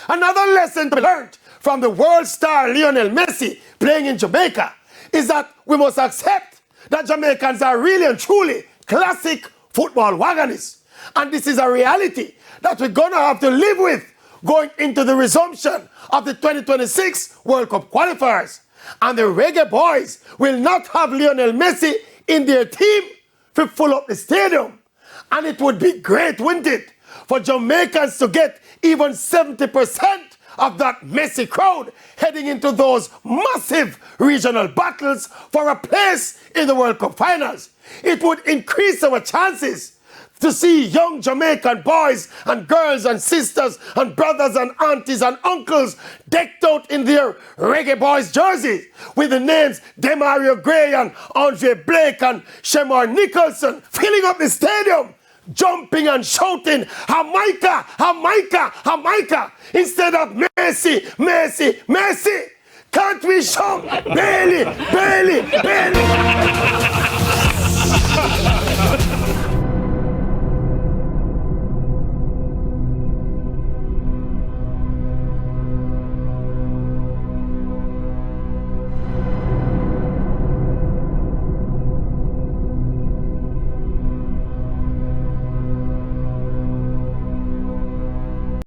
Another lesson to be learned from the world star Lionel Messi playing in Jamaica is that we must accept that Jamaicans are really and truly classic football Waganists. And this is a reality that we're going to have to live with going into the resumption of the 2026 World Cup qualifiers. And the reggae boys will not have Lionel Messi in their team to fill up the stadium. And it would be great, wouldn't it, for Jamaicans to get even 70% of that Messi crowd heading into those massive regional battles for a place in the World Cup finals. It would increase our chances to see young Jamaican boys and girls and sisters and brothers and aunties and uncles decked out in their reggae boys jerseys with the names Demario Gray and Andre Blake and Shemar Nicholson filling up the stadium, jumping and shouting, Jamaica, Jamaica, Jamaica, instead of Messi, Messi, Messi. Can't we shout Bailey, Bailey, Bailey?